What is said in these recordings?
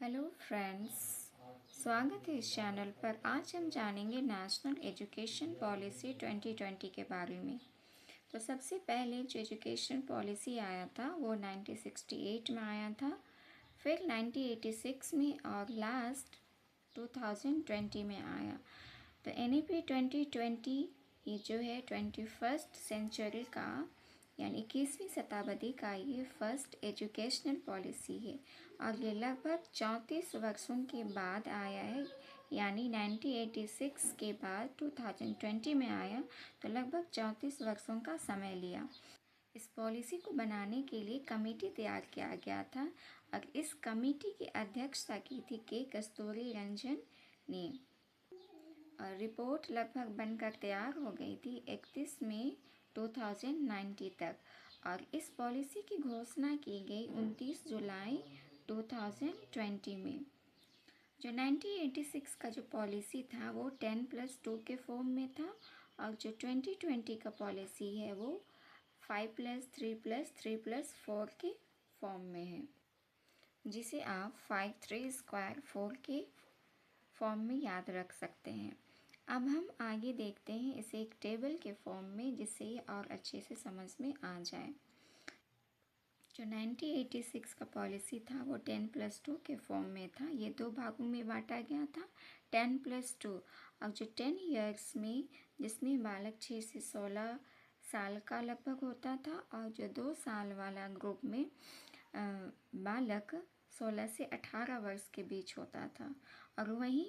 Hello friends, स्वागत है इस चैनल पर। आज हम जानेंगे नेशनल एजुकेशन पॉलिसी 2020 के बारे में। तो सबसे पहले जो एजुकेशन पॉलिसी आया था वो 1968 में आया था, फिर 1986 में और लास्ट 2020 में आया। तो NEP 2020 ये जो है 21st सेंचुरी का यानी 21वीं शताब्दी का ये फर्स्ट एजुकेशनल पॉलिसी है और ये लगभग 34 वर्षों के बाद आया है, यानी 1986 के बाद 2020 में आया, तो लगभग 34 वर्षों का समय लिया। इस पॉलिसी को बनाने के लिए कमेटी तैयार किया गया था और इस कमेटी की अध्यक्षता की थी के कस्तूरी रंजन ने। और रिपोर्ट लगभग बनकर तैयार हो गई थी 31 मई 2090 तक और इस पॉलिसी की घोषणा की गई 29 जुलाई 2020 में। जो 1986 का जो पॉलिसी था वो 10+2 के फॉर्म में था और जो 2020 का पॉलिसी है वो 5+3+3+4 के फॉर्म में है, जिसे आप 5 3 स्क्वायर 4 के फॉर्म में याद रख सकते हैं। अब हम आगे देखते हैं इसे एक टेबल के फॉर्म में, जिससे ये और अच्छे से समझ में आ जाए। जो 1986 का पॉलिसी था वो 10+2 के फॉर्म में था। ये दो भागों में बांटा गया था, 10+2। और जो 10 ईयर्स में जिसमें बालक 6 से 16 साल का लगभग होता था और जो 2 साल वाला ग्रुप में बालक 16 से 18 वर्ष के बीच होता था। और वहीं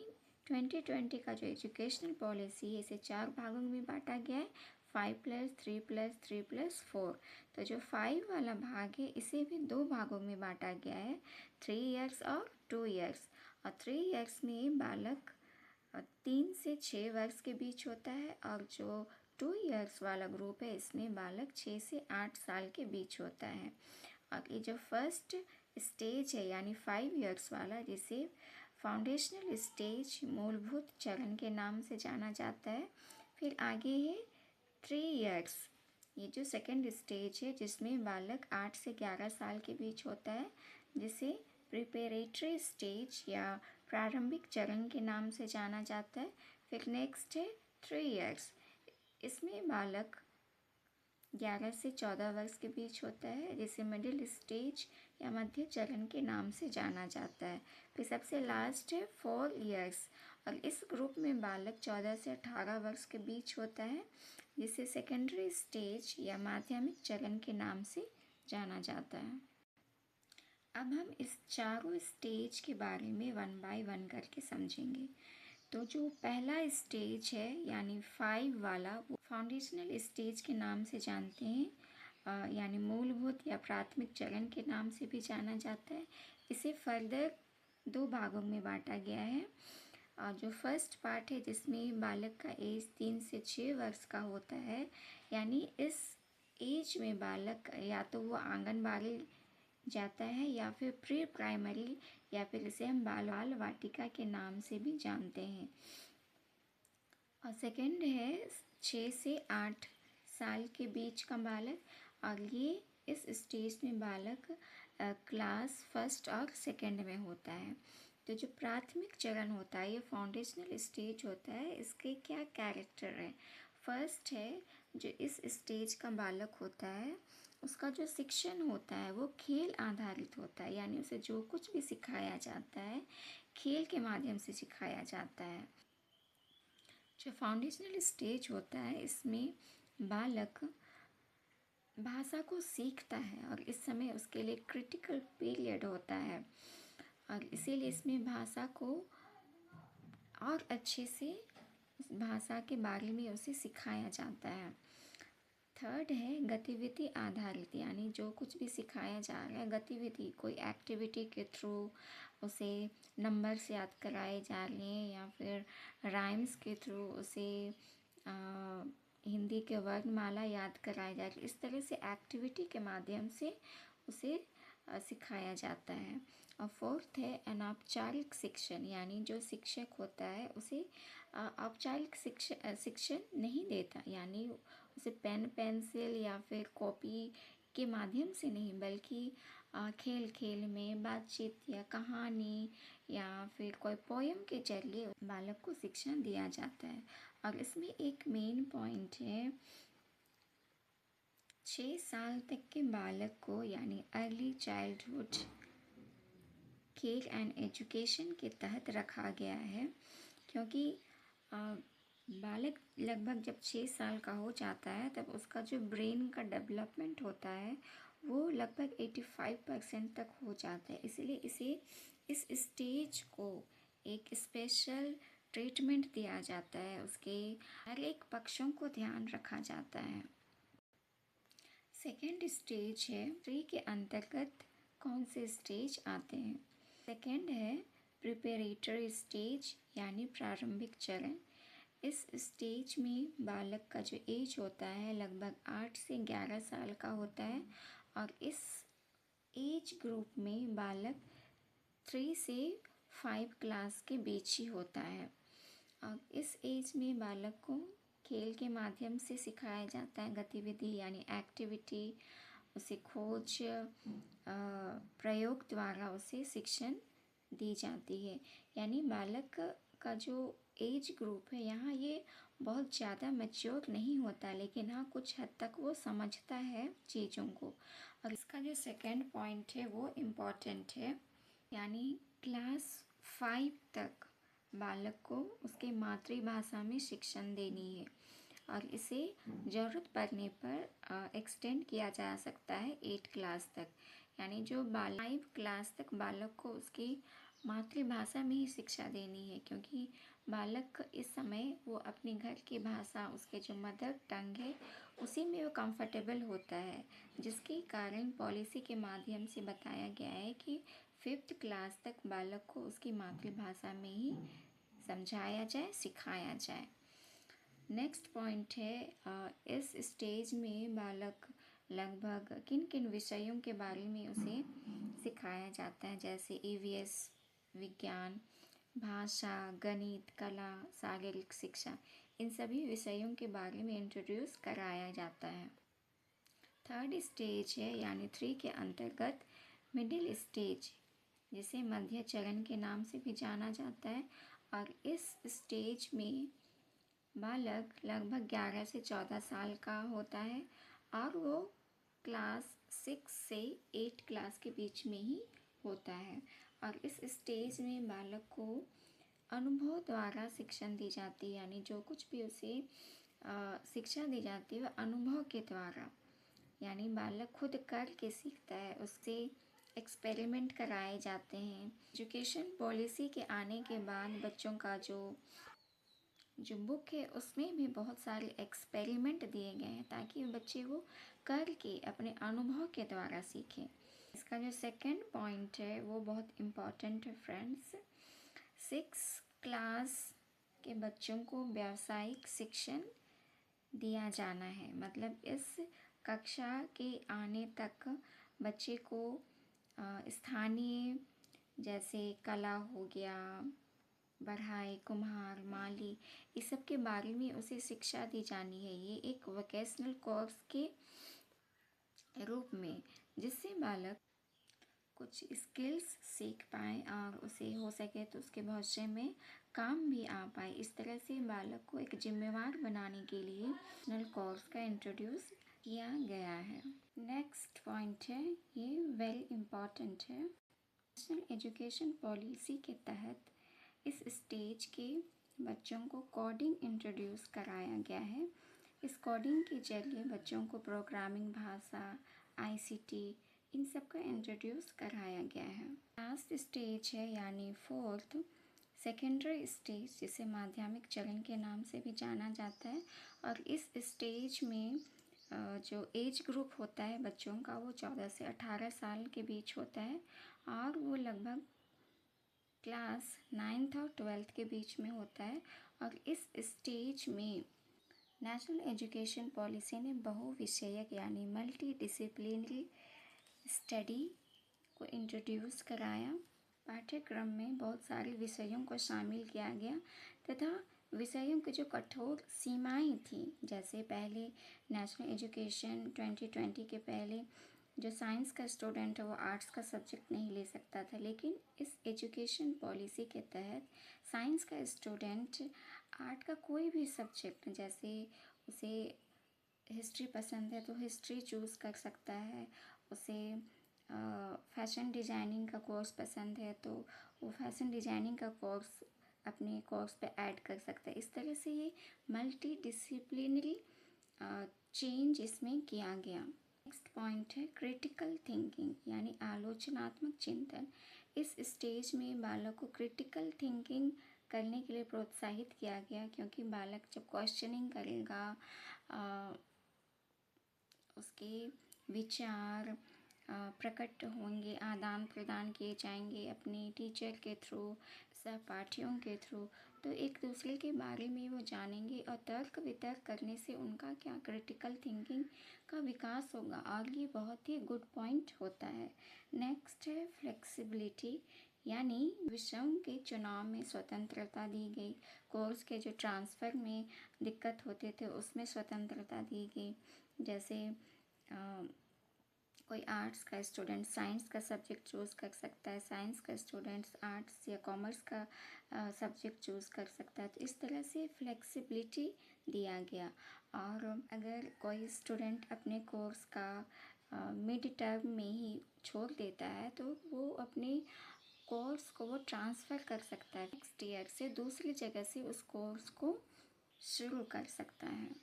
2020 का जो एजुकेशनल पॉलिसी है इसे 4 भागों में बांटा गया है, 5+3+3+4। तो जो 5 वाला भाग है इसे भी 2 भागों में बांटा गया है, 3 ईयर्स और 2 ईयर्स। और 3 ईयर्स में बालक 3 से 6 वर्ष के बीच होता है और जो 2 ईयर्स वाला ग्रुप है इसमें बालक 6 से 8 साल के बीच होता है। और ये जो फर्स्ट स्टेज है यानी 5 ईयर्स वाला, जिसे फाउंडेशनल स्टेज मूलभूत चरण के नाम से जाना जाता है। फिर आगे है 3 ईयर्स, ये जो सेकेंड स्टेज है जिसमें बालक 8 से 11 साल के बीच होता है, जिसे प्रिपरेटरी स्टेज या प्रारंभिक चरण के नाम से जाना जाता है। फिर नेक्स्ट है 3 ईयर्स, इसमें बालक 11 से 14 वर्ष के बीच होता है, जिसे मिडिल स्टेज या मध्य चरण के नाम से जाना जाता है। फिर सबसे लास्ट है 4 ईयर्स और इस ग्रुप में बालक 14 से 18 वर्ष के बीच होता है, जिसे सेकेंडरी स्टेज या माध्यमिक चरण के नाम से जाना जाता है। अब हम इस चारों स्टेज के बारे में 1 बाय 1 करके समझेंगे। तो जो पहला स्टेज है यानी 5 वाला, वो फाउंडेशनल स्टेज के नाम से जानते हैं, यानी मूलभूत या प्राथमिक चरण के नाम से भी जाना जाता है। इसे फर्दर 2 भागों में बांटा गया है। जो फर्स्ट पार्ट है जिसमें बालक का एज 3 से 6 वर्ष का होता है, यानी इस एज में बालक या तो वो आंगनबाड़ी जाता है या फिर प्री प्राइमरी या फिर इसे हम बाल वाटिका के नाम से भी जानते हैं। और सेकंड है 6 से 8 साल के बीच का बालक, और ये इस स्टेज में बालक क्लास फर्स्ट और सेकंड में होता है। तो जो प्राथमिक चरण होता है, ये फाउंडेशनल स्टेज होता है, इसके क्या कैरेक्टर है। फर्स्ट है, जो इस स्टेज का बालक होता है उसका जो शिक्षण होता है वो खेल आधारित होता है, यानी उसे जो कुछ भी सिखाया जाता है खेल के माध्यम से सिखाया जाता है। जो फाउंडेशनल स्टेज होता है इसमें बालक भाषा को सीखता है और इस समय उसके लिए क्रिटिकल पीरियड होता है और इसीलिए इसमें भाषा को और अच्छे से भाषा के बारे में उसे सिखाया जाता है। थर्ड है गतिविधि आधारित, यानी जो कुछ भी सिखाया जा रहा है गतिविधि, कोई एक्टिविटी के थ्रू उसे नंबर्स याद कराए जा रहे हैं या फिर राइम्स के थ्रू उसे हिंदी के वर्णमाला याद कराए जा रही है। इस तरह से एक्टिविटी के माध्यम से उसे सिखाया जाता है। और फोर्थ है अनौपचारिक शिक्षण, यानी जो शिक्षक होता है उसे औपचारिक शिक्षण नहीं देता, यानी उसे पेन पेंसिल या फिर कॉपी के माध्यम से नहीं, बल्कि खेल खेल में बातचीत या कहानी या फिर कोई पोयम के जरिए बालक को शिक्षण दिया जाता है। और इसमें एक मेन पॉइंट है, 6 साल तक के बालक को यानी अर्ली चाइल्डहुड खेल एंड एजुकेशन के तहत रखा गया है, क्योंकि बालक लगभग जब 6 साल का हो जाता है तब उसका जो ब्रेन का डेवलपमेंट होता है वो लगभग 85% तक हो जाता है। इसलिए इसे इस स्टेज को एक स्पेशल ट्रीटमेंट दिया जाता है, उसके हर एक पक्षों को ध्यान रखा जाता है। सेकेंड स्टेज है, 3 के अंतर्गत कौन से स्टेज आते हैं। सेकेंड है प्रिपरेटरी स्टेज यानी प्रारंभिक चरण। इस स्टेज में बालक का जो एज होता है लगभग 8 से 11 साल का होता है और इस एज ग्रुप में बालक 3 से 5 क्लास के बीच ही होता है। और इस एज में बालक को खेल के माध्यम से सिखाया जाता है गतिविधि यानी एक्टिविटी, उसे खोज प्रयोग द्वारा उसे शिक्षण दी जाती है। यानी बालक का जो एज ग्रुप है यहाँ ये बहुत ज़्यादा मैच्योर नहीं होता, लेकिन हाँ कुछ हद तक वो समझता है चीज़ों को। और इसका जो सेकेंड पॉइंट है वो इम्पॉर्टेंट है, यानी क्लास 5 तक बालक को उसके मातृभाषा में शिक्षण देनी है और इसे ज़रूरत पड़ने पर एक्सटेंड किया जा सकता है 8 क्लास तक। यानी जो 5 क्लास तक बालक को उसकी मातृभाषा में ही शिक्षा देनी है, क्योंकि बालक इस समय वो अपने घर की भाषा, उसके जो मदर टंग है उसी में वो कंफर्टेबल होता है, जिसके कारण पॉलिसी के माध्यम से बताया गया है कि 5th क्लास तक बालक को उसकी मातृभाषा में ही समझाया जाए, सिखाया जाए। नेक्स्ट पॉइंट है, इस स्टेज में बालक लगभग किन किन विषयों के बारे में उसे सिखाया जाता है, जैसे EVS, विज्ञान, भाषा, गणित, कला, शारीरिक शिक्षा, इन सभी विषयों के बारे में इंट्रोड्यूस कराया जाता है। थर्ड स्टेज है यानी 3 के अंतर्गत मिडिल स्टेज, जिसे मध्य चरण के नाम से भी जाना जाता है। और इस स्टेज में बालक लगभग 11 से 14 साल का होता है और वो क्लास 6 से 8 क्लास के बीच में ही होता है। और इस स्टेज में बालक को अनुभव द्वारा शिक्षण दी जाती है, यानी जो कुछ भी उसे शिक्षा दी जाती है वह अनुभव के द्वारा, यानी बालक खुद करके सीखता है, उससे एक्सपेरिमेंट कराए जाते हैं। एजुकेशन पॉलिसी के आने के बाद बच्चों का जो बुक है उसमें भी बहुत सारे एक्सपेरिमेंट दिए गए हैं ताकि बच्चे वो करके अपने अनुभव के द्वारा सीखें। इसका जो सेकंड पॉइंट है वो बहुत इम्पॉर्टेंट है फ्रेंड्स। 6 क्लास के बच्चों को व्यावसायिक शिक्षण दिया जाना है, मतलब इस कक्षा के आने तक बच्चे को स्थानीय जैसे कला हो गया, बढ़ाई, कुम्हार, माली, इस सब के बारे में उसे शिक्षा दी जानी है। ये एक वोकेशनल कोर्स के रूप में, जिससे बालक कुछ स्किल्स सीख पाए और उसे हो सके तो उसके भविष्य में काम भी आ पाए। इस तरह से बालक को एक जिम्मेवार बनाने के लिए नेशनल कोर्स का इंट्रोड्यूस किया गया है। नेक्स्ट पॉइंट है, ये वेरी इम्पॉर्टेंट है। नेशनल एजुकेशन पॉलिसी के तहत इस स्टेज के बच्चों को कोडिंग इंट्रोड्यूस कराया गया है। इस कोडिंग के जरिए बच्चों को प्रोग्रामिंग भाषा, ICT, इन सब का इंट्रोड्यूस कराया गया है। लास्ट स्टेज है यानी 4th सेकेंडरी स्टेज, जिसे माध्यमिक चरण के नाम से भी जाना जाता है। और इस स्टेज में जो एज ग्रुप होता है बच्चों का वो 14 से 18 साल के बीच होता है और वो लगभग क्लास 9th और 12th के बीच में होता है। और इस स्टेज में नेशनल एजुकेशन पॉलिसी ने बहुविषयक यानी मल्टी डिसिप्लिनरी स्टडी को इंट्रोड्यूस कराया। पाठ्यक्रम में बहुत सारे विषयों को शामिल किया गया तथा विषयों की जो कठोर सीमाएं थी, जैसे पहले नेशनल एजुकेशन 2020 के पहले जो साइंस का स्टूडेंट है वो आर्ट्स का सब्जेक्ट नहीं ले सकता था, लेकिन इस एजुकेशन पॉलिसी के तहत साइंस का स्टूडेंट आर्ट का कोई भी सब्जेक्ट, जैसे उसे हिस्ट्री पसंद है तो हिस्ट्री चूज़ कर सकता है, उसे फैशन डिज़ाइनिंग का कोर्स पसंद है तो वो फैशन डिज़ाइनिंग का कोर्स अपने कोर्स पे ऐड कर सकता है। इस तरह से ये मल्टी डिसिप्लिनरी चेंज इसमें किया गया। नेक्स्ट पॉइंट है क्रिटिकल थिंकिंग, यानी आलोचनात्मक चिंतन। इस स्टेज में बालक को क्रिटिकल थिंकिंग करने के लिए प्रोत्साहित किया गया, क्योंकि बालक जब क्वेश्चनिंग करेगा उसके विचार प्रकट होंगे, आदान प्रदान किए जाएंगे अपने टीचर के थ्रू, सहपाठियों के थ्रू, तो एक दूसरे के बारे में वो जानेंगे और तर्क वितर्क करने से उनका क्या क्रिटिकल थिंकिंग का विकास होगा, और ये बहुत ही गुड पॉइंट होता है। नेक्स्ट है फ्लेक्सिबिलिटी, यानी विषयों के चुनाव में स्वतंत्रता दी गई, कोर्स के जो ट्रांसफ़र में दिक्कत होते थे उसमें स्वतंत्रता दी गई। जैसे कोई आर्ट्स का स्टूडेंट साइंस का सब्जेक्ट चूज़ कर सकता है, साइंस का स्टूडेंट्स आर्ट्स या कॉमर्स का सब्जेक्ट चूज़ कर सकता है, तो इस तरह से फ्लेक्सिबिलिटी दिया गया। और अगर कोई स्टूडेंट अपने कोर्स का मिड टर्म में ही छोड़ देता है तो वो अपने कोर्स को वो ट्रांसफ़र कर सकता है, नेक्स्ट ईयर से दूसरी जगह से उस कोर्स को शुरू कर सकता है।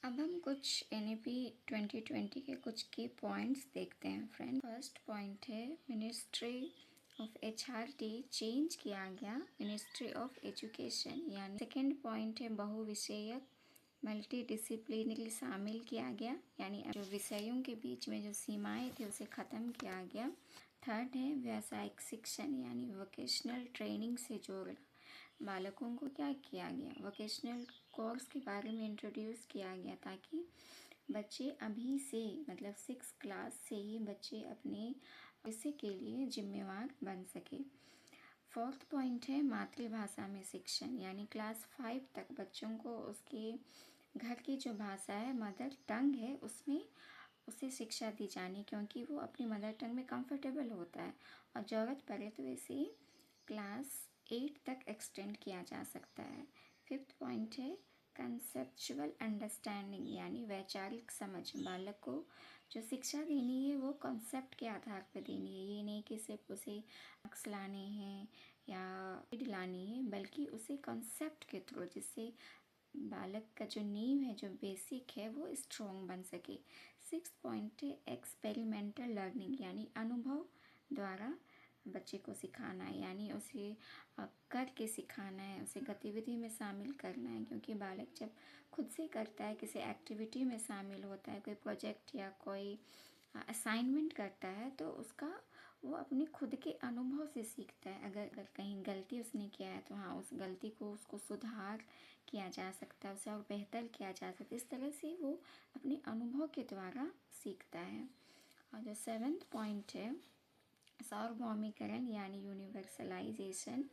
अब हम कुछ NAP 2020 के कुछ की पॉइंट्स देखते हैं फ्रेंड। फर्स्ट पॉइंट है मिनिस्ट्री ऑफ HRD चेंज किया गया मिनिस्ट्री ऑफ एजुकेशन, यानी सेकेंड पॉइंट है बहुविषयक मल्टी डिसिप्लिनरी शामिल किया गया, यानी जो विषयों के बीच में जो सीमाएं थी उसे ख़त्म किया गया। थर्ड है व्यावसायिक शिक्षण, यानी वोकेशनल ट्रेनिंग से जोड़ना, बालकों को क्या किया गया, वोकेशनल कोर्स के बारे में इंट्रोड्यूस किया गया, ताकि बच्चे अभी से मतलब 6 क्लास से ही बच्चे अपने भविष्य के लिए जिम्मेवार बन सके। फोर्थ पॉइंट है मातृभाषा में शिक्षण, यानी क्लास 5 तक बच्चों को उसके घर की जो भाषा है मदर टंग है उसमें उसे शिक्षा दी जानी, क्योंकि वो अपनी मदर टंग में कंफर्टेबल होता है, और ज़रूरत पड़े तो इसे क्लास 8 तक एक्सटेंड किया जा सकता है। फिफ्थ पॉइंट है कंसेप्चुअल अंडरस्टैंडिंग, यानी वैचारिक समझ, बालक को जो शिक्षा देनी है वो कॉन्सेप्ट के आधार पर देनी है, ये नहीं कि सिर्फ उसे मार्क्स लाने हैं या ग्रेड लानी है, बल्कि उसे कॉन्सेप्ट के थ्रू, जिससे बालक का जो नींव है जो बेसिक है वो स्ट्रॉन्ग बन सके। सिक्स पॉइंट है एक्सपेरिमेंटल लर्निंग, यानी अनुभव द्वारा बच्चे को सिखाना है, यानी उसे करके सिखाना है, उसे गतिविधि में शामिल करना है, क्योंकि बालक जब खुद से करता है, किसी एक्टिविटी में शामिल होता है, कोई प्रोजेक्ट या कोई असाइनमेंट करता है, तो उसका वो अपने खुद के अनुभव से सीखता है। अगर कहीं गलती उसने किया है तो हाँ उस गलती को उसको सुधार किया जा सकता है, उसे और बेहतर किया जा सकता है, इस तरह से वो अपने अनुभव के द्वारा सीखता है। और जो सेवेंथ पॉइंट है सार्वभौमिकरण, यानी यूनिवर्सलाइजेशन,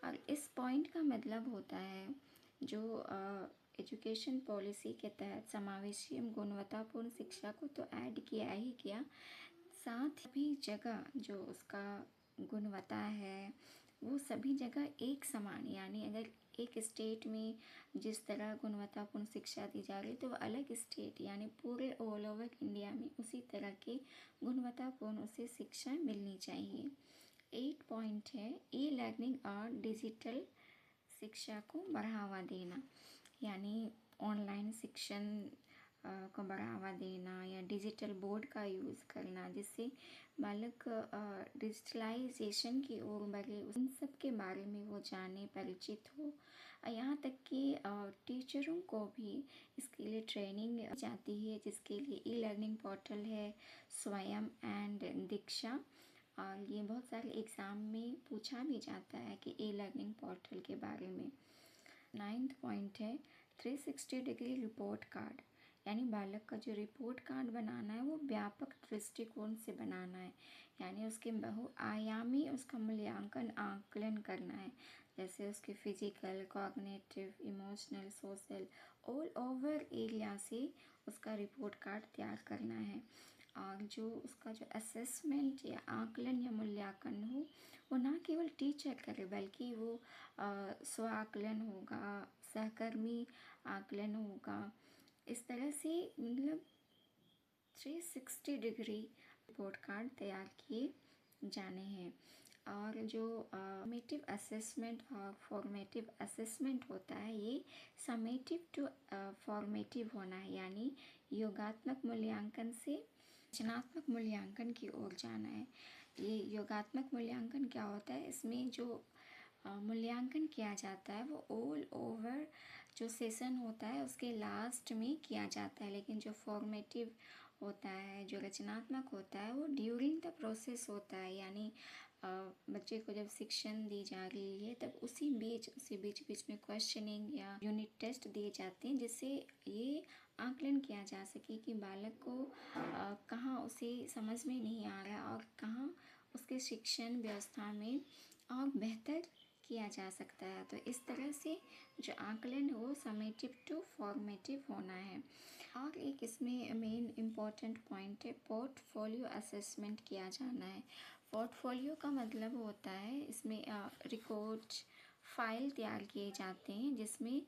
और इस पॉइंट का मतलब होता है जो एजुकेशन पॉलिसी के तहत समावेशी गुणवत्तापूर्ण शिक्षा को तो ऐड किया ही किया, साथ भी जगह जो उसका गुणवत्ता है वो सभी जगह एक समान, यानी अगर एक स्टेट में जिस तरह गुणवत्तापूर्ण शिक्षा दी जा रही है तो अलग स्टेट यानी पूरे ऑल ओवर इंडिया में उसी तरह की गुणवत्तापूर्ण उसे शिक्षा मिलनी चाहिए। 8 पॉइंट है ई लर्निंग और डिजिटल शिक्षा को बढ़ावा देना, यानी ऑनलाइन शिक्षण को बढ़ावा देना या डिजिटल बोर्ड का यूज़ करना, जिससे बालक डिजिटलाइजेशन की ओर बढ़े, उन सब के बारे में वो जाने, परिचित हो। यहाँ तक कि टीचरों को भी इसके लिए ट्रेनिंग जाती है, जिसके लिए ई लर्निंग पोर्टल है स्वयं एंड दीक्षा, और ये बहुत सारे एग्ज़ाम में पूछा भी जाता है कि ई लर्निंग पोर्टल के बारे में। 9th पॉइंट है 360 डिग्री रिपोर्ट कार्ड, यानी बालक का जो रिपोर्ट कार्ड बनाना है वो व्यापक दृष्टिकोण से बनाना है, यानी उसके बहुआयामी उसका मूल्यांकन आकलन करना है, जैसे उसके physical, cognitive, emotional, social, all over area से उसका रिपोर्ट कार्ड तैयार करना है। और जो उसका जो असेसमेंट या आकलन या मूल्यांकन हो वो ना केवल टीचर करे बल्कि वो स्व आकलन होगा, सहकर्मी आकलन होगा। इस तरह से मतलब 360 डिग्री रिपोर्ट कार्ड तैयार किए जाने हैं। और जो समेटिव असेसमेंट और फॉर्मेटिव असेसमेंट होता है ये समेटिव टू फॉर्मेटिव होना है, यानी योगात्मक मूल्यांकन से रचनात्मक मूल्यांकन की ओर जाना है। ये योगात्मक मूल्यांकन क्या होता है, इसमें जो मूल्यांकन किया जाता है वो ऑल ओवर जो सेशन होता है उसके लास्ट में किया जाता है, लेकिन जो फॉर्मेटिव होता है, जो रचनात्मक होता है वो ड्यूरिंग द प्रोसेस होता है, यानी बच्चे को जब शिक्षण दी जा रही है तब उसी बीच बीच में क्वेश्चनिंग या यूनिट टेस्ट दिए जाते हैं, जिससे ये आकलन किया जा सके कि बालक को कहाँ उसे समझ में नहीं आ रहा और कहाँ उसके शिक्षण व्यवस्था में और बेहतर किया जा सकता है। तो इस तरह से जो आकलन है वो समेटिव टू फॉर्मेटिव होना है। और एक इसमें मेन इम्पॉर्टेंट पॉइंट है पोर्टफोलियो असेसमेंट किया जाना है। पोर्टफोलियो का मतलब होता है इसमें रिकॉर्ड फाइल तैयार किए जाते हैं जिसमें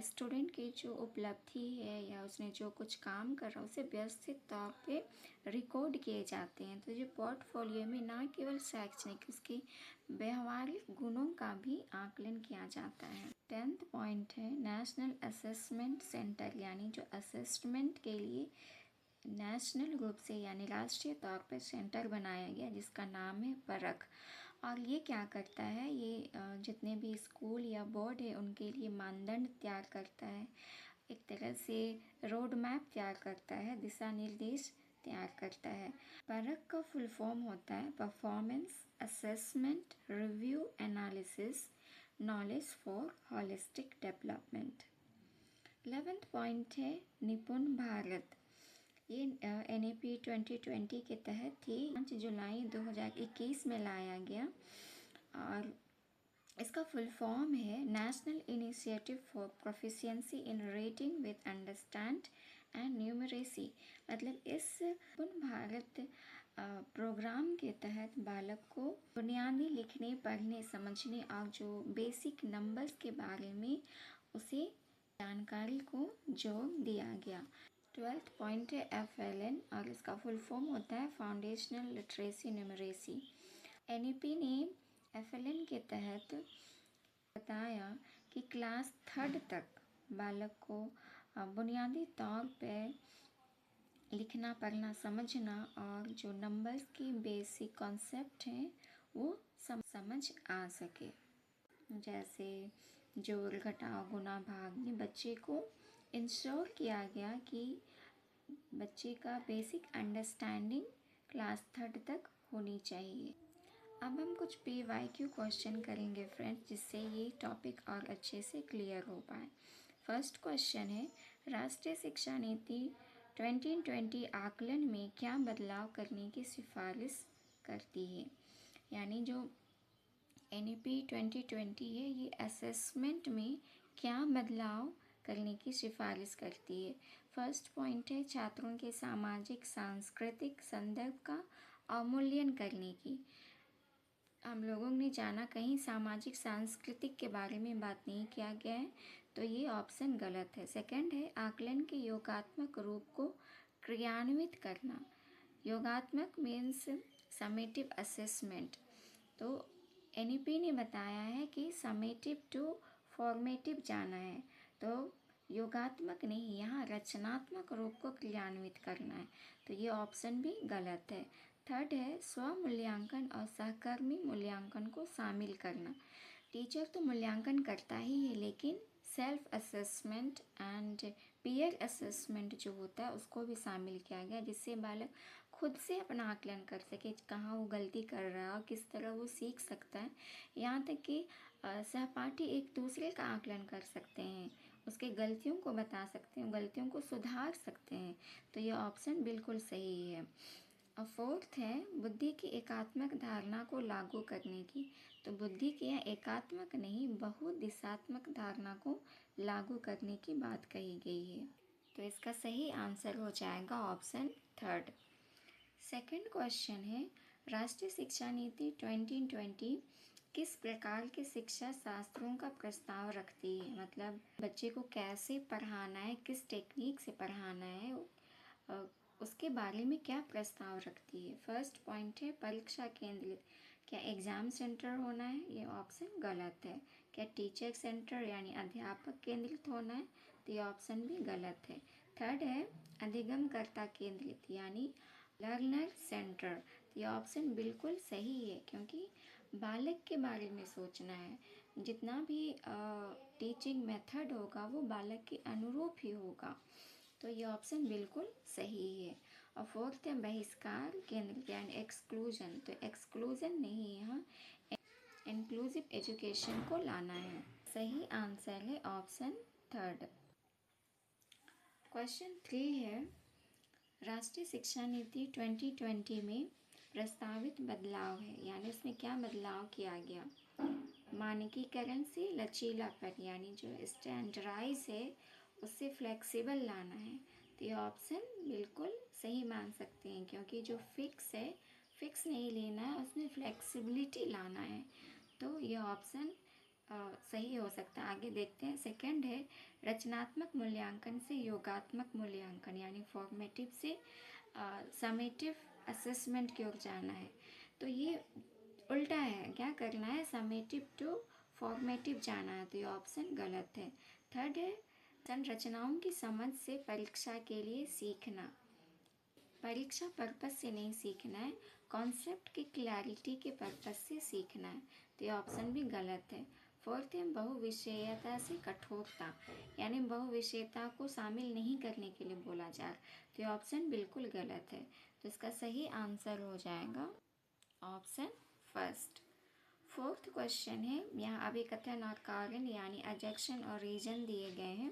स्टूडेंट की जो उपलब्धि है या उसने जो कुछ काम कर रहा है उसे व्यवस्थित तौर पे रिकॉर्ड किए जाते हैं। तो जो पोर्टफोलियो में ना केवल शैक्षणिक उसके व्यवहारिक गुणों का भी आकलन किया जाता है। 10th पॉइंट है नेशनल असेसमेंट सेंटर, यानी जो असेसमेंट के लिए नेशनल रूप से यानी राष्ट्रीय तौर पर सेंटर बनाया गया जिसका नाम है परख। और ये क्या करता है, ये जितने भी स्कूल या बोर्ड है उनके लिए मानदंड तैयार करता है, एक तरह से रोड मैप तैयार करता है, दिशा निर्देश तैयार करता है। परख का फुल फॉर्म होता है performance assessment review analysis knowledge for holistic development. 11th point है निपुण भारत। ये NEP 2020 के तहत थी, 5 जुलाई 2021 में लाया गया। और इसका फुल फॉर्म है national initiative for proficiency in reading with understand and numeracy. मतलब इस भारत प्रोग्राम के तहत बालक को बुनियादी लिखने पढ़ने समझने और जो बेसिक नंबर्स के बारे में उसे जानकारी को जोड़ दिया गया। 12th पॉइंट है FLN और इसका फुल फॉर्म होता है फाउंडेशनल लिटरेसी न्यूमरेसी। NEP ने FLN के तहत बताया कि क्लास 3rd तक बालक को बुनियादी तौर पे लिखना पढ़ना समझना और जो नंबर्स की बेसिक कॉन्सेप्ट हैं वो समझ आ सके, जैसे जोड़ घटाव गुणा भाग। ये बच्चे को इंश्योर किया गया कि बच्चे का बेसिक अंडरस्टैंडिंग क्लास 3rd तक होनी चाहिए। अब हम कुछ PYQ क्वेश्चन करेंगे फ्रेंड्स, जिससे ये टॉपिक और अच्छे से क्लियर हो पाए। फर्स्ट क्वेश्चन है राष्ट्रीय शिक्षा नीति 2020 आकलन में क्या बदलाव करने की सिफारिश करती है। यानी जो NEP 2020 है ये असेसमेंट में क्या बदलाव करने की सिफारिश करती है। फर्स्ट पॉइंट है छात्रों के सामाजिक सांस्कृतिक संदर्भ का अवमूल्यन करने की। हम लोगों ने जाना कहीं सामाजिक सांस्कृतिक के बारे में बात नहीं किया गया है, तो ये ऑप्शन गलत है। सेकंड है आकलन के योगात्मक रूप को क्रियान्वित करना। योगात्मक मीन्स समेटिव असेसमेंट। तो NEP ने बताया है कि समेटिव टू फॉर्मेटिव जाना है, तो योगात्मक नहीं, यहाँ रचनात्मक रूप को क्रियान्वित करना है, तो ये ऑप्शन भी गलत है। थर्ड है स्व मूल्यांकन और सहकर्मी मूल्यांकन को शामिल करना। टीचर तो मूल्यांकन करता ही है, लेकिन self assessment and peer assessment जो होता है उसको भी शामिल किया गया, जिससे बालक खुद से अपना आकलन कर सके कहाँ वो गलती कर रहा है और किस तरह वो सीख सकता है। यहाँ तक कि सहपाठी एक दूसरे का आकलन कर सकते हैं, उसके गलतियों को बता सकते हैं, गलतियों को सुधार सकते हैं, तो ये ऑप्शन बिल्कुल सही है। और फोर्थ है बुद्धि की एकात्मक धारणा को लागू करने की। तो बुद्धि की या एकात्मक नहीं बहुदिशात्मक धारणा को लागू करने की बात कही गई है। तो इसका सही आंसर हो जाएगा ऑप्शन थर्ड। सेकंड क्वेश्चन है, राष्ट्रीय शिक्षा नीति 2020 किस प्रकार के शिक्षा शास्त्रों का प्रस्ताव रखती है? मतलब बच्चे को कैसे पढ़ाना है, किस टेक्निक से पढ़ाना है, उसके बारे में क्या प्रस्ताव रखती है? फर्स्ट पॉइंट है परीक्षा केंद्रित। क्या एग्ज़ाम सेंटर होना है? ये ऑप्शन गलत है। क्या टीचर सेंटर यानी अध्यापक केंद्रित होना है? तो ये ऑप्शन भी गलत है। थर्ड है अधिगमकर्ता केंद्रित यानी लर्नर सेंटर। तो ये ऑप्शन बिल्कुल सही है, क्योंकि बालक के बारे में सोचना है। जितना भी टीचिंग मेथड होगा वो बालक के अनुरूप ही होगा। तो ये ऑप्शन बिल्कुल सही है। और फोर्थ है बहिष्कार केंद्रित यानी एक्सक्लूजन। तो एक्सक्लूजन नहीं, यहाँ इंक्लूसिव एजुकेशन को लाना है। सही आंसर है ऑप्शन थर्ड। क्वेश्चन 3 है, राष्ट्रीय शिक्षा नीति 2020 में प्रस्तावित बदलाव है, यानी उसमें क्या बदलाव किया गया? मानकीकरण से लचीलापन यानी जो स्टैंडर्डाइज है उससे फ्लेक्सिबल लाना है। तो ये ऑप्शन बिल्कुल सही मान सकते हैं, क्योंकि जो फिक्स है फिक्स नहीं लेना है, उसमें फ्लेक्सिबिलिटी लाना है। तो ये ऑप्शन सही हो सकता है। आगे देखते हैं। सेकंड है रचनात्मक मूल्यांकन से योगात्मक मूल्यांकन यानी फॉर्मेटिव से समेटिव असेसमेंट की ओर जाना है। तो ये उल्टा है, क्या करना है? समेटिव टू फॉर्मेटिव जाना है। तो ये ऑप्शन गलत है। थर्ड है संरचनाओं की समझ से परीक्षा के लिए सीखना। परीक्षा पर्पस से नहीं सीखना है, कॉन्सेप्ट की क्लैरिटी के पर्पस से सीखना है। तो ये ऑप्शन भी गलत है। फोर्थ है बहुविषयता से कठोरता यानी बहुविषयता को शामिल नहीं करने के लिए बोला जा रहा। तो ये ऑप्शन बिल्कुल गलत है। तो इसका सही आंसर हो जाएगा ऑप्शन फर्स्ट। फोर्थ क्वेश्चन है, यहाँ अभिकथन और कारण यानी ऑब्जेक्शन और रीजन दिए गए हैं।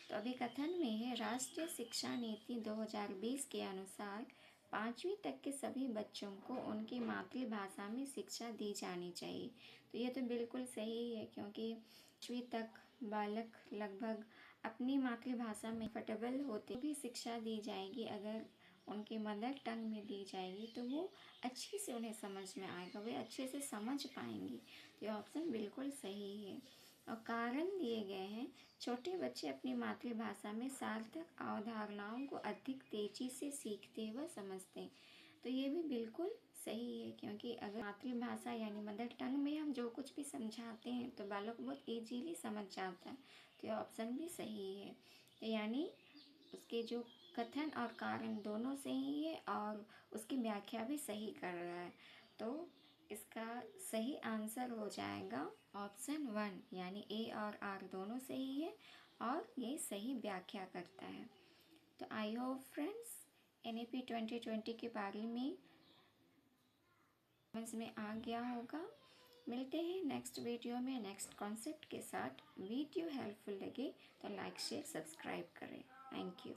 तो अभिकथन में है राष्ट्रीय शिक्षा नीति 2020 के अनुसार 5वीं तक के सभी बच्चों को उनकी मातृभाषा में शिक्षा दी जानी चाहिए। तो ये तो बिल्कुल सही है, क्योंकि 5वीं तक बालक लगभग अपनी मातृभाषा में कंफर्टेबल होते भी शिक्षा दी जाएगी। अगर उनके मदर टंग में दी जाएगी तो वो अच्छे से उन्हें समझ में आएगा, वे अच्छे से समझ पाएंगे। तो ये ऑप्शन बिल्कुल सही है। और कारण दिए गए हैं, छोटे बच्चे अपनी मातृभाषा में सार्थक अवधारणाओं को अधिक तेजी से सीखते व समझते हैं। तो ये भी बिल्कुल सही है, क्योंकि अगर मातृभाषा यानी मदर टंग में हम जो कुछ भी समझाते हैं तो बालक बहुत ईजीली समझ जाता है। तो ये ऑप्शन भी सही है। तो यानी उसके जो कथन और कारण दोनों सही है और उसकी व्याख्या भी सही कर रहा है। तो इसका सही आंसर हो जाएगा ऑप्शन 1 यानी ए और आर दोनों सही है और ये सही व्याख्या करता है। तो आई होप फ्रेंड्स NAP 2020 के बारे में समझ में आ गया होगा। मिलते हैं नेक्स्ट वीडियो में नेक्स्ट कॉन्सेप्ट के साथ। वीडियो हेल्पफुल लगे तो लाइक शेयर सब्सक्राइब करें। Thank you.